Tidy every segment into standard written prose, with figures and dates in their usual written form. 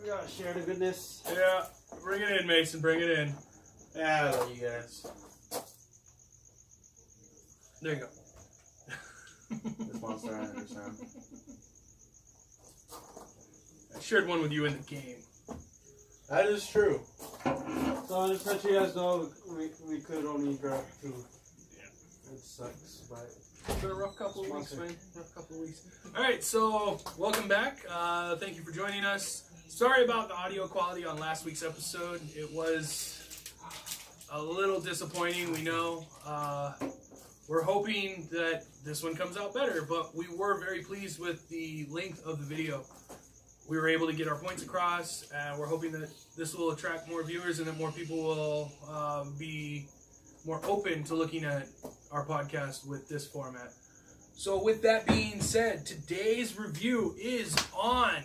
gotta share the goodness. Yeah, bring it in, Mason. Bring it in. Yeah, I love you guys. There you go. This Monster Energy sound. I shared one with you in the game. That is true. So just to let you guys know, we could only grab 2. Yeah. It sucks, but It's been a rough couple of weeks, man. Rough couple of weeks. All right, so welcome back. Thank you for joining us. Sorry about the audio quality on last week's episode. It was a little disappointing, we know. We're hoping that this one comes out better, but we were very pleased with the length of the video. We were able to get our points across, and we're hoping that this will attract more viewers and that more people will be more open to looking at our podcast with this format. So with that being said, today's review is on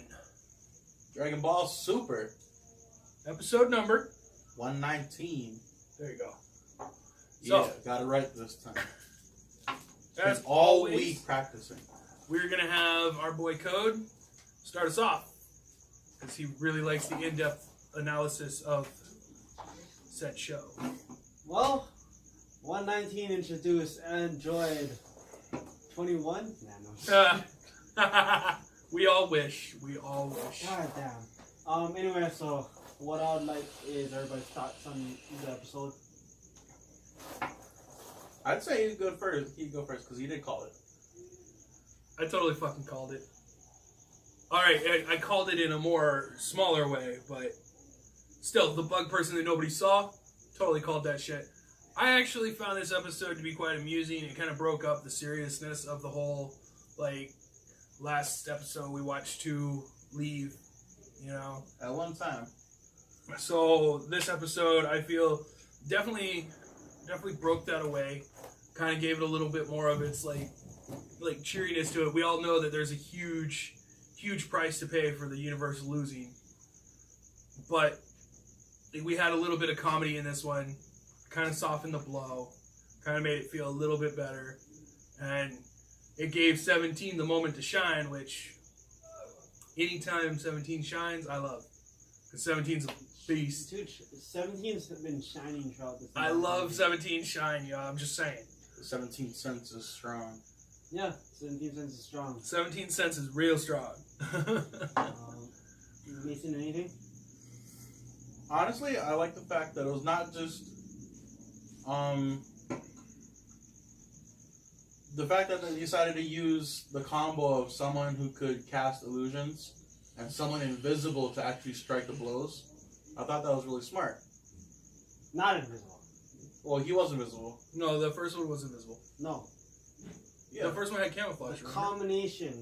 Dragon Ball Super. episode number 119. There you go. Yeah, So, got it right this time. as Spent all always, week practicing. we're going to have our boy Code start us off, because he really likes the in-depth analysis of said show. well, 119 introduced Android 21. Nah, no. We all wish. We all wish. God damn. Anyway, so what I would like is everybody's thoughts on the episode. I'd say you go first. You go first because you did call it. I totally fucking called it. Alright, I called it in a more smaller way, but still, the bug person that nobody saw, totally called that shit. I actually found this episode to be quite amusing. It kind of broke up the seriousness of the whole, like, last episode we watched 2 leave, you know. At one time. So this episode, I feel, definitely broke that away. Kind of gave it a little bit more of its like cheeriness to it. We all know that there's a huge price to pay for the universe losing, but we had a little bit of comedy in this one. Kind of softened the blow. Kind of made it feel a little bit better, and it gave 17 the moment to shine. Which anytime 17 shines, I love, because 17's a beast. Dude, 17's been shining throughout this. I love 17 shine, yo. I'm just saying. The 17th sense is strong. Yeah, 17 cents is strong. 17 cents is real strong. Mason, anything? Honestly, I like the fact that it was not just the fact that they decided to use the combo of someone who could cast illusions and someone invisible to actually strike the blows. I thought that was really smart. Not invisible. Well, he was invisible. No, the first one was invisible. No. Yeah. The first one had camouflage. The remember? combination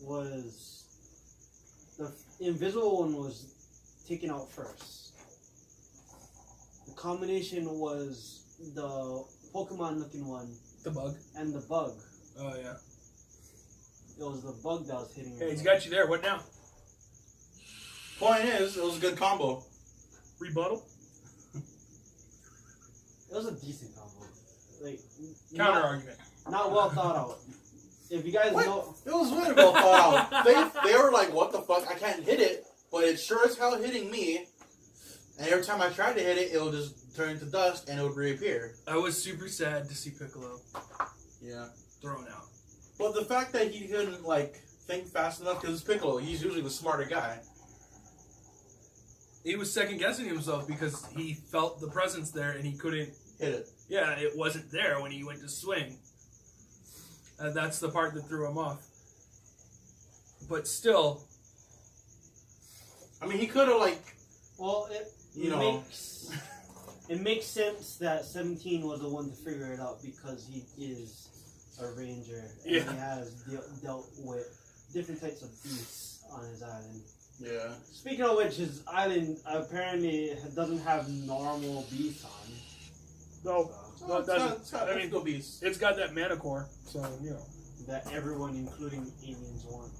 was the invisible one was taken out first. The combination was the Pokemon looking one The bug. and the bug. Oh, yeah. It was the bug that was hitting Hey, him. he's got you there. What now? Point is, it was a good combo. Rebuttal? It was a decent combo. Like Counter argument. not well thought out. If you guys What? know, It was really well thought out. They were like, what the fuck? I can't hit it, but it's sure as hell hitting me. And every time I tried to hit it, it would just turn to dust and it would reappear. I was super sad to see Piccolo Yeah. thrown out. But the fact that he couldn't, like, think fast enough, because it's Piccolo, he's usually the smarter guy. He was second guessing himself because he felt the presence there and he couldn't. Hit it. Yeah, it wasn't there when he went to swing. And that's the part that threw him off. But still, I mean, he could have, like, well, it you know. it makes sense that 17 was the one to figure it out because he is a ranger and Yeah. he has dealt with different types of beasts on his island. Yeah. Speaking of which, his island apparently doesn't have normal beasts on. no, So it's got I mean, mythical beasts. it's got that Manicore, so, you know. That everyone, including aliens, want.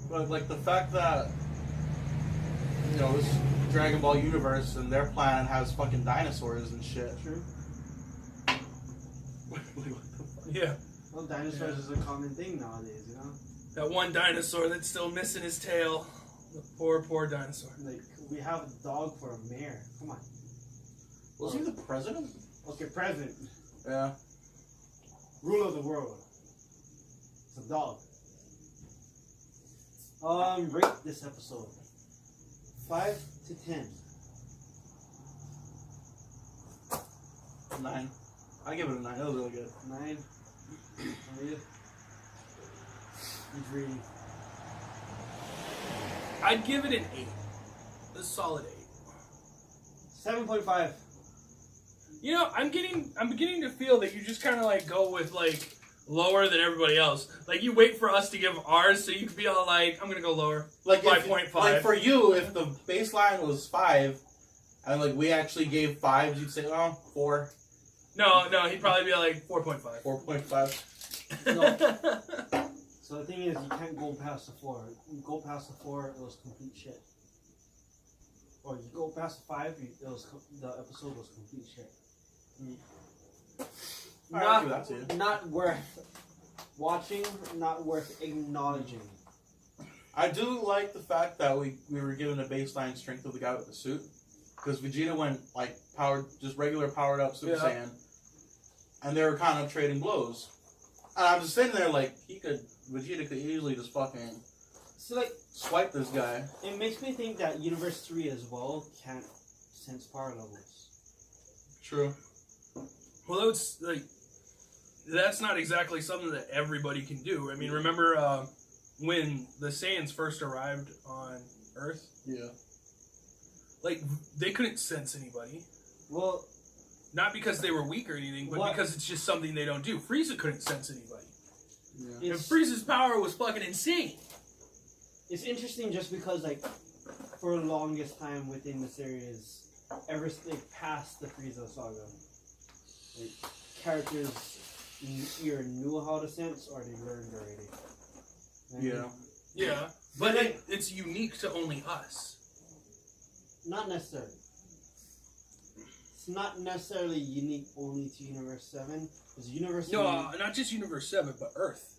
But, like, the fact that, you know, this Dragon Ball universe and their planet has fucking dinosaurs and shit. True. What the fuck? Yeah. Well, dinosaurs is a common thing nowadays, you know? That one dinosaur that's still missing his tail. The poor dinosaur. Like, we have a dog for a mayor. Come on. Was he the president? Okay, president. Yeah. Ruler of the world. It's a dog. Rate this episode. 5 to 10. 9. I give it a 9. That was really good. 9. Are you? He's reading. I'd give it an 8. A solid 8. 7.5. You know, I'm beginning to feel that you just kind of like go with like lower than everybody else. Like you wait for us to give ours, so you could be all like, I'm gonna go lower. Like 5.5. Like for you, if the baseline was 5, and like we actually gave 5s, you'd say, oh, 4. No, he'd probably be like 4.5. 4.5. No. So the thing is, you can't go past the 4. You go past the 4, it was complete shit. Or you go past the 5, the episode was complete shit. I'll give that to you. Not worth watching, not worth acknowledging. I do like the fact that we were given a baseline strength of the guy with the suit. Because Vegeta went like just regular powered up Super Saiyan. And they were kind of trading blows. And I'm just sitting there like, Vegeta could easily just fucking swipe this guy. It makes me think that Universe 3 as well can't sense power levels. True. Well, that's not exactly something that everybody can do. I mean, remember when the Saiyans first arrived on Earth? Yeah. Like, they couldn't sense anybody. Well, not because they were weak or anything, but because it's just something they don't do. Frieza couldn't sense anybody. Yeah. And Frieza's power was fucking insane. It's interesting just because, like, for the longest time within the series, ever past the Frieza saga, like, characters either knew how to sense or they learned already. And Yeah. But it's unique to only us. Not necessarily. It's not necessarily unique only to Universe 7. Because Universe 7... No, not just Universe 7, but Earth.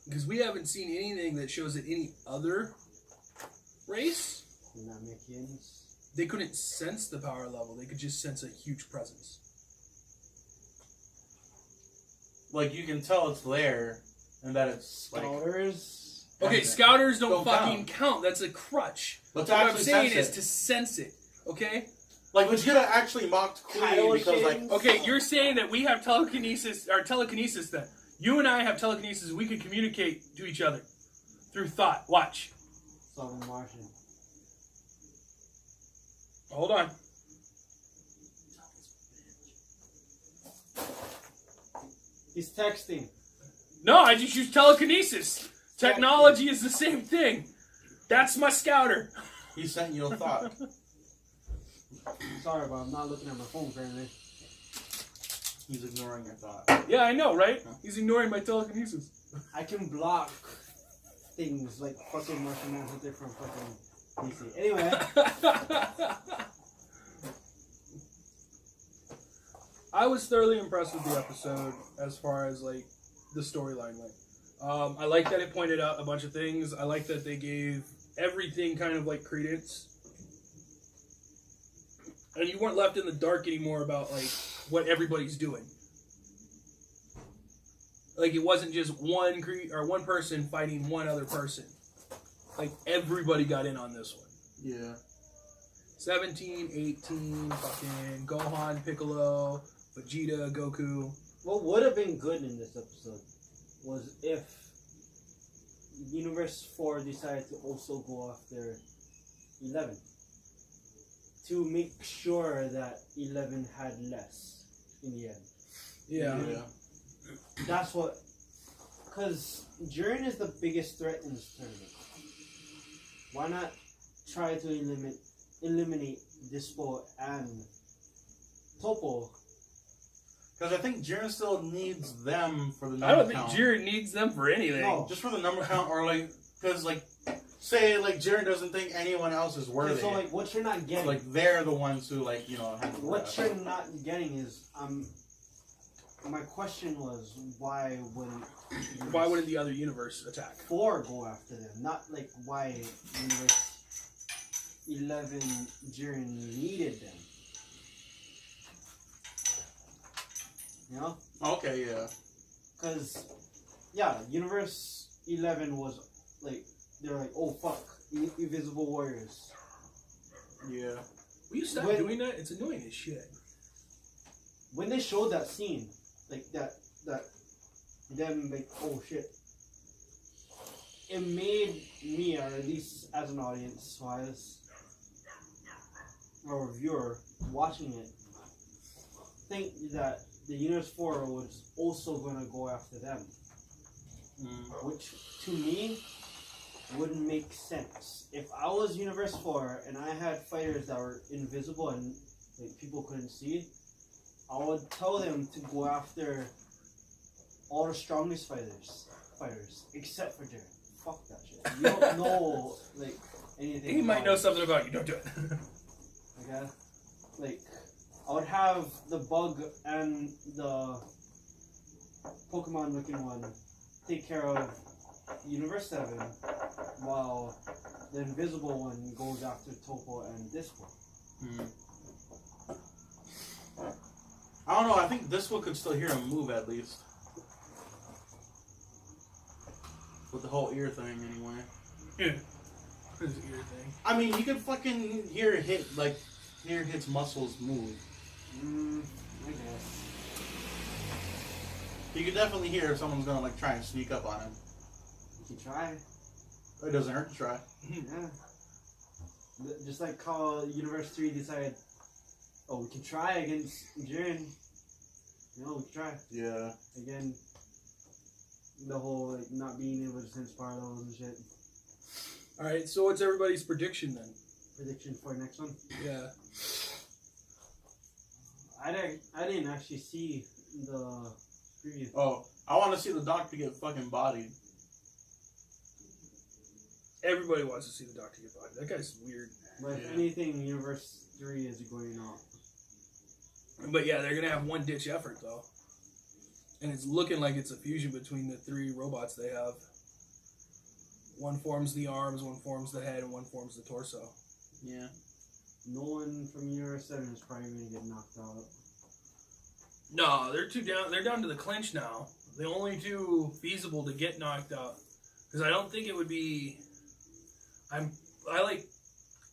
Because we haven't seen anything that shows that any other race... Namekians. They couldn't sense the power level. They could just sense a huge presence. Like, you can tell it's there, and that it's Scouters. Okay, Scouters don't fucking count. That's a crutch. But What I'm saying is to sense it, okay? Like, Vegeta actually mocked Kree because, like... Okay, you're saying that we have telekinesis then. You and I have telekinesis. We can communicate to each other through thought. Watch. Southern Martian. Hold on. He's texting. No, I just use telekinesis. Technology is the same thing. That's my scouter. He sent you a thought. Sorry, but I'm not looking at my phone currently. He's ignoring your thought. Yeah, I know, right? He's ignoring my telekinesis. I can block things like fucking Martian Manhunter from fucking PC. Anyway. I was thoroughly impressed with the episode as far as like the storyline went. I like that it pointed out a bunch of things. I like that they gave everything kind of like credence. And you weren't left in the dark anymore about like what everybody's doing. Like it wasn't just one person fighting one other person. Like everybody got in on this one. Yeah. 17, 18, fucking Gohan, Piccolo, Vegeta, Goku. What would have been good in this episode was if Universe 4 decided to also go after 11. To make sure that 11 had less in the end. Yeah. That's what... Because Jiren is the biggest threat in this tournament. Why not try to eliminate Dispo and Topo? Because I think Jiren still needs them for the number I don't think count. Jiren needs them for anything. No. Just for the number count, or like, because like, say like Jiren doesn't think anyone else is worthy. So like, what you're not getting, like they're the ones who like have the what you're not getting is my question was, why wouldn't the other universe attack? 4 go after them? Not like why Universe 11 Jiren needed them. You know? Okay, yeah. Because, yeah, Universe 11 was like, they're like, oh fuck, Invisible Warriors. Yeah. Will you stop doing that? It's annoying as shit. When they showed that scene, like that them like, oh shit, it made me, or at least as an audience wise, or a viewer watching it, think that the Universe 4 was also gonna go after them. Which to me wouldn't make sense. If I was Universe 4 and I had fighters that were invisible and like people couldn't see, I would tell them to go after all the strongest fighters, except for Jiren. Fuck that shit. You don't know like anything. He might know something about you. Don't do it. Okay, like I would have the bug and the Pokemon looking one take care of Universe 7, while the invisible one goes after Topo and Disco. I don't know. I think this one could still hear him move at least. With the whole ear thing, anyway. Yeah. His ear thing. I mean, you could fucking hear his muscles move. I guess. You could definitely hear if someone's gonna like try and sneak up on him. You can try. It doesn't hurt to try. Yeah. Just like how Universe 3 decided, oh, we can try against Jiren. You know, we can try. Yeah. Again, the whole like not being able to sense power levels and shit. Alright, so what's everybody's prediction then? Prediction for next one? Yeah. I didn't actually see the preview. Oh, I want to see the Doctor get fucking bodied. Everybody wants to see the Doctor get bodied. That guy's weird. But if anything, Universe 3 is going on. But yeah, they're gonna have one ditch effort though. And it's looking like it's a fusion between the 3 robots they have. One forms the arms, one forms the head, and one forms the torso. Yeah. No one from Universe 7 is probably going to get knocked out. No, they're down. They're down to the clinch now. The only 2 feasible to get knocked out. Because I don't think it would be. I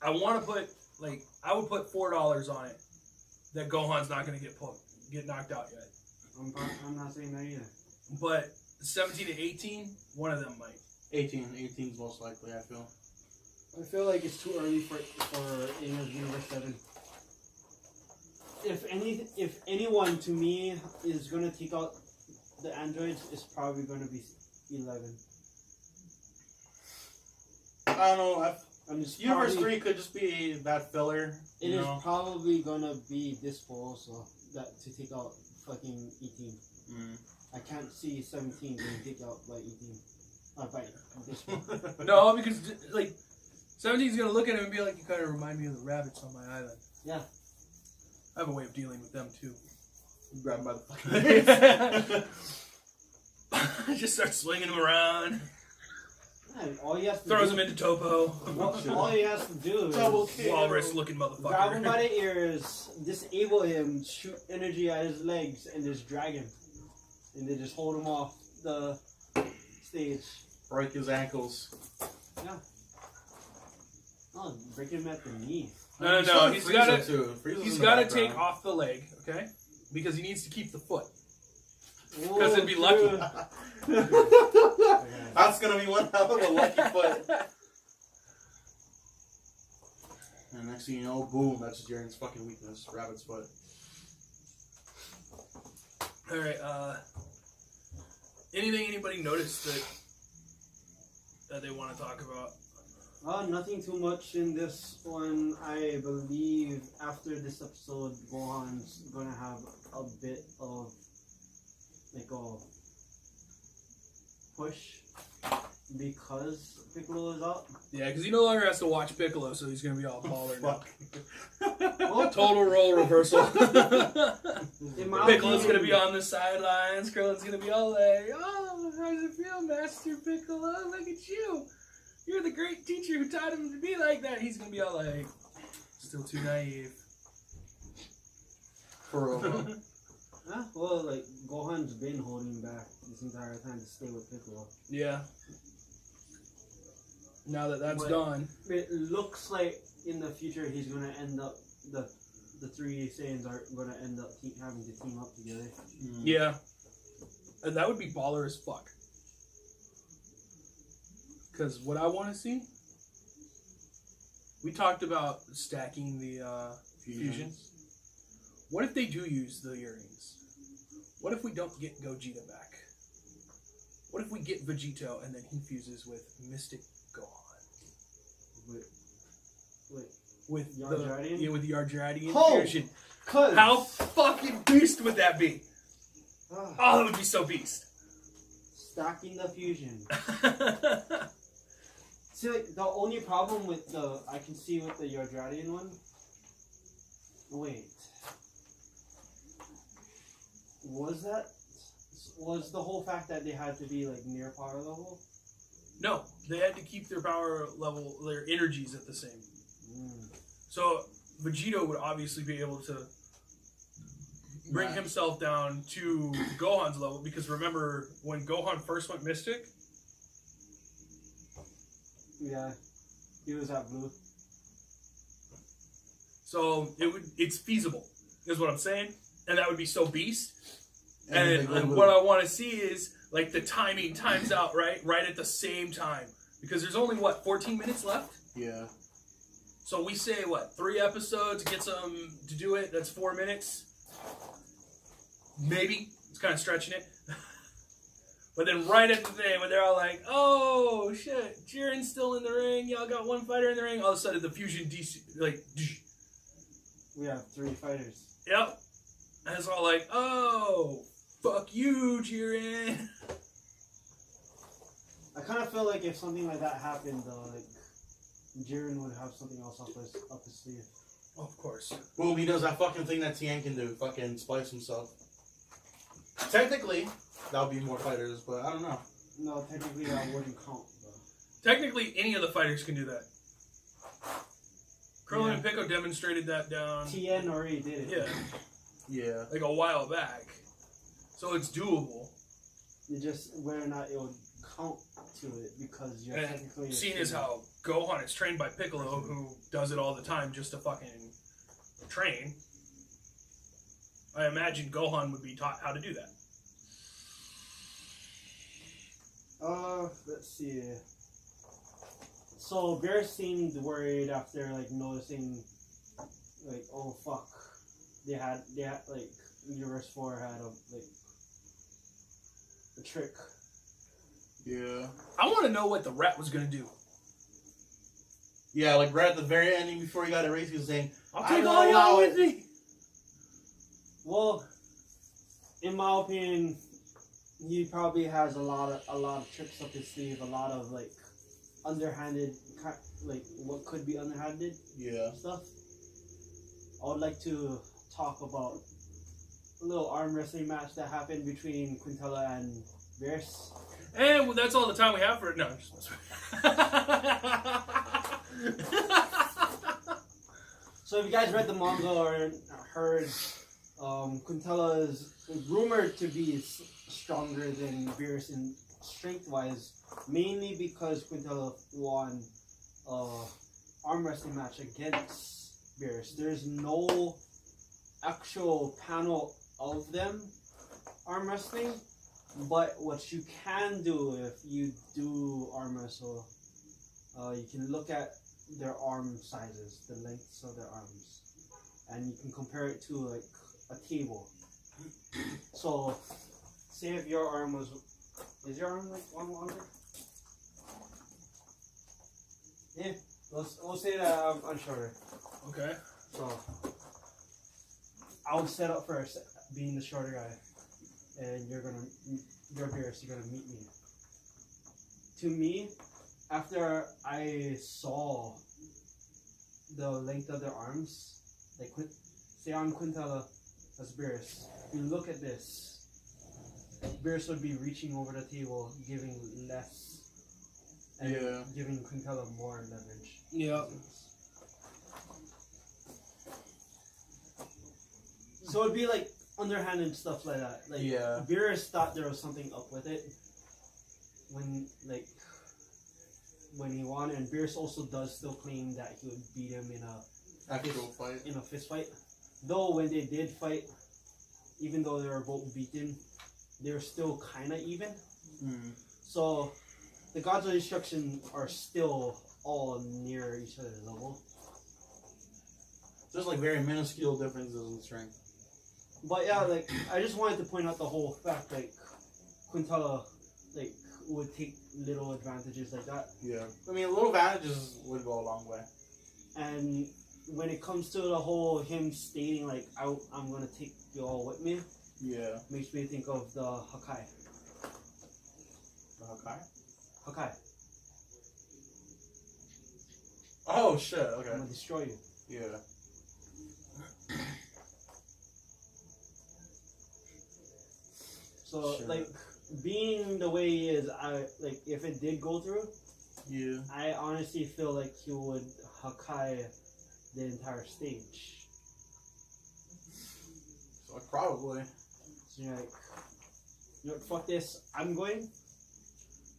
want to put I would put $4 on it that Gohan's not going to get knocked out yet. I'm not saying that either. But 17 to 18, one of them might. 18's most likely, I feel. I feel like it's too early for Universe 7. If anyone to me is gonna take out the androids, it's probably gonna be 11. I don't know. Universe 3 could just be that filler. It is probably gonna be Dispo also to take out fucking 18. I can't see 17 being taken out by 18. By Dispo. No, because like 17's gonna look at him and be like, "You kind of remind me of the rabbits on my island." Yeah. I have a way of dealing with them too. Grab him by the fucking face. Just start swinging him around. Yeah, all he has to throws him into Topo. All he has to do is walrus-looking motherfucker. Grab him by the ears, disable him, shoot energy at his legs, and just drag him, and then just hold him off the stage. Break his ankles. Yeah. Oh, break him at the knee. No. He's got to take off the leg, okay? Because he needs to keep the foot. Because it'd be lucky. That's gonna be one hell of a lucky foot. And next thing you know, boom, that's Jiren's fucking weakness. Rabbit's foot. Alright, anything anybody noticed that they want to talk about? Nothing too much in this one. I believe after this episode, Gohan's gonna have a bit of like a push because Piccolo is out. Yeah, because he no longer has to watch Piccolo, so he's gonna be all baller now. Fuck. Total role reversal. In my Piccolo's opinion- gonna be on the sidelines. Krillin's gonna be all like, "Oh, how does it feel, Master Piccolo? Look at you. You're the great teacher who taught him to be like that." He's gonna be all like, "Still too naive." For real. Huh? Well, like, Gohan's been holding back this entire time to stay with Piccolo. Yeah. Now that that's But- gone. It looks like in the future he's gonna end up, the three Saiyans are gonna end up having to team up together. Mm. Yeah. And that would be baller as fuck. Because what I want to see, we talked about stacking the fusions. What if they do use the earrings? What if we don't get Gogeta back? What if we get Vegito and then he fuses with Mystic Gohan? With the Yardradian? with the Yardradian Oh! fusion. Cause How fucking beast would that be? Oh, that would be so beast. stacking the fusion. See, like, the only problem with I can see with the Yardradian one. Wait. Was the whole fact that they had to be like near power level? No, they had to keep their power level, their energies at the same. So Vegito would obviously be able to bring himself down to Gohan's level, because remember when Gohan first went Mystic? Yeah, he was at blue. So it's feasible, is what I'm saying, and that would be so beast. And And what I want to see is like the timing times out right at the same time, because there's only 14 minutes left. Yeah. So we say 3 episodes gets them to do it. That's 4 minutes. Maybe it's kind of stretching it. But then right at the day when they're all like, "Oh shit, Jiren's still in the ring. Y'all got one fighter in the ring." All of a sudden the fusion We have 3 fighters. yep, and it's all like, "Oh, fuck you, Jiren." I kind of feel like if something like that happened, though, like Jiren would have something else up his sleeve. Oh, of course. Boom, he does that fucking thing that Tien can do. Fucking splice himself. Technically, that would be more fighters, but I don't know. No, technically that wouldn't count. Though. Technically, any of the fighters can do that. Krillin Yeah. and Pico demonstrated that down. Tien already did it. Yeah, Yeah. like a while back. So it's doable. It's just whether or not it would count to it, because you're And technically. seeing as how Gohan is trained by Piccolo, who does it all the time just to fucking train, I imagine Gohan would be taught how to do that. Let's see. So Bear seemed worried after like noticing, like, oh fuck, they had like Universe 4 had a trick. Yeah. I want to know what the rat was going to do. Yeah, like right at the very ending before he got erased, he was saying, I'll I take will all y'all allow with it. me. Well, in my opinion, he probably has a lot of tricks up his sleeve, a lot of like underhanded, like what could be underhanded Yeah. stuff. I would like to talk about a little arm wrestling match that happened between Quintella and Beerus. And that's all the time we have for it. No, just So if you guys read the manga or heard, Quintella is rumored to be stronger than Beerus in strength-wise, mainly because Quintella won arm wrestling match against Beerus. There's no actual panel of them arm wrestling, but what you can do if you do arm wrestle, you can look at their arm sizes, the lengths of their arms, and you can compare it to like a table. So, say if your arm is your arm like one longer? Yeah, we'll say that I'm shorter. okay. So, I'll set up first, being the shorter guy, and you're Beerus, you're gonna meet me. to me, after I saw the length of their arms, like say I'm Quintella as Beerus, you look at this, Beerus would be reaching over the table, giving less, and giving Quintella more leverage. Yeah. So it'd be like underhanded stuff like that. Like Beerus thought there was something up with it when he won, and Beerus also does still claim that he would beat him in a fist fight. Though when they did fight, even though they were both beaten, they were still kind of even. So the Gods of Destruction are still all near each other's level. There's like very minuscule differences in strength. But yeah, like I just wanted to point out the whole fact, like Quintella, like would take little advantages like that. Yeah, I mean, little advantages would go a long way. And when it comes to the whole him stating like I'm gonna take you all with me, makes me think of the Hakai. The Hakai? Hakai. Oh shit! Okay. I'm gonna destroy you. Yeah. So like being the way he is, I like if it did go through, I honestly feel like he would Hakai the entire stage. So probably. So you're like, fuck this, I'm going.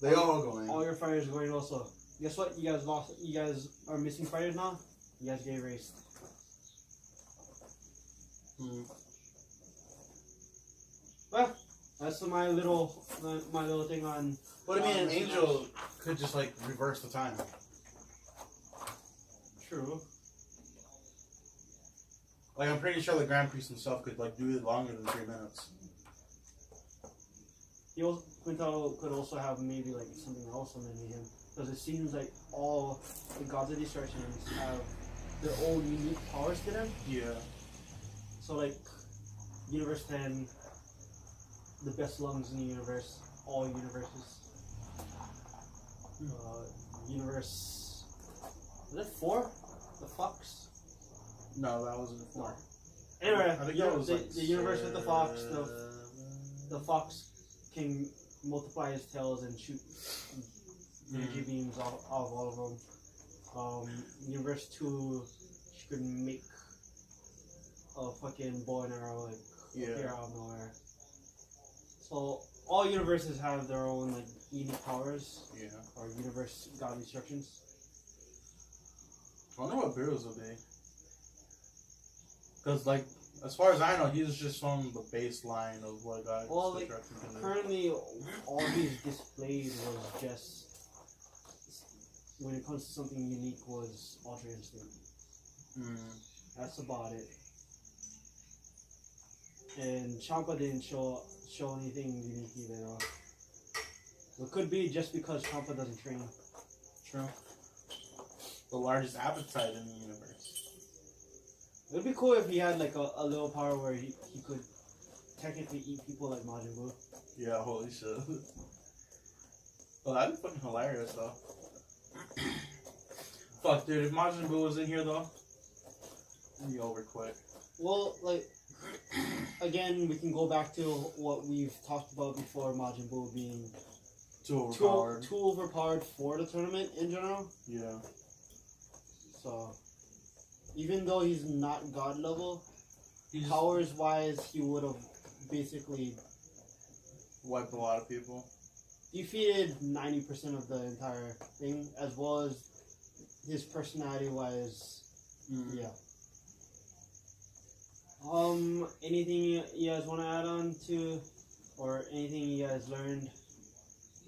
They all going. All your fighters are going also. Guess what? You guys lost. You guys are missing fighters now. You guys get erased. Well, that's my little thing on. But I mean, an angel could just like reverse the time. True. Like I'm pretty sure the Grand Priest himself could like do it longer than 3 minutes. Quintel could also have maybe like something else underneath him, because it seems like all the Gods of Destruction have their own unique powers to them. Yeah. So like, Universe 10, the best lungs in the universe, all universes. Universe, was it 4? The Fox? No, that wasn't 4. Anyway, I think that was the universe with the Fox, the Fox can multiply his tails and shoot energy beams off all of them. Universe 2, she could make a fucking bow and arrow appear out of nowhere. So all universes have their own like unique powers. Or universe god instructions. I wonder what Beerus will be. Because like, as far as I know, he's just on the baseline of what God Destruction can do. Currently, all he's displayed was just, when it comes to something unique, was Ultra Instinct. That's about it. And Champa didn't show anything unique either. It could be just because Champa doesn't train. True. The largest appetite in the universe. It would be cool if he had like a little power where he could technically eat people like Majin Buu. Yeah, holy shit. Well, that'd be fucking hilarious though. Fuck, dude, if Majin Buu was in here though, it'd be over quick. Well, like, again, we can go back to what we've talked about before, Majin Buu being too overpowered for the tournament in general. Yeah. So, even though he's not god level, powers wise, he would have basically wiped a lot of people. Defeated 90% of the entire thing, as well as his personality wise. Yeah. Anything you guys want to add on to, or anything you guys learned?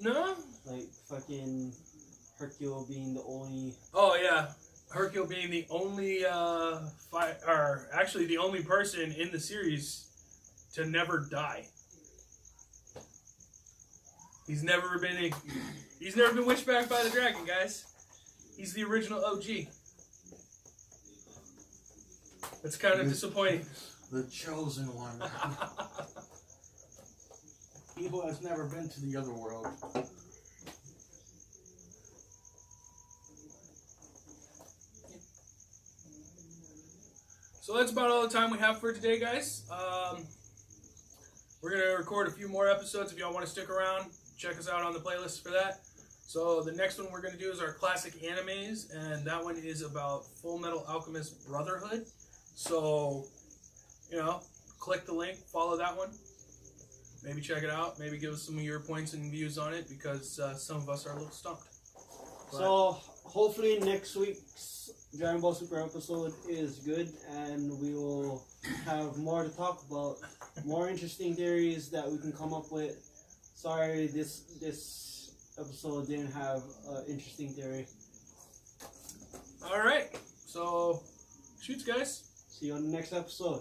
No. Like fucking Hercule being the only. Oh yeah, Hercule being the only actually the only person in the series to never die. He's never been wished back by the dragon, guys. He's the original OG. That's kind of disappointing. The chosen one. He who has never been to the other world. So that's about all the time we have for today, guys. We're going to record a few more episodes. If y'all want to stick around, check us out on the playlist for that. So the next one we're going to do is our classic animes, and that one is about Full Metal Alchemist Brotherhood. So, click the link, follow that one. Maybe check it out. Maybe give us some of your points and views on it, because some of us are a little stumped. So hopefully next week's Dragon Ball Super episode is good, and we will have more to talk about, more interesting theories that we can come up with. Sorry, this episode didn't have an interesting theory. All right. So, shoots, guys. See you on the next episode.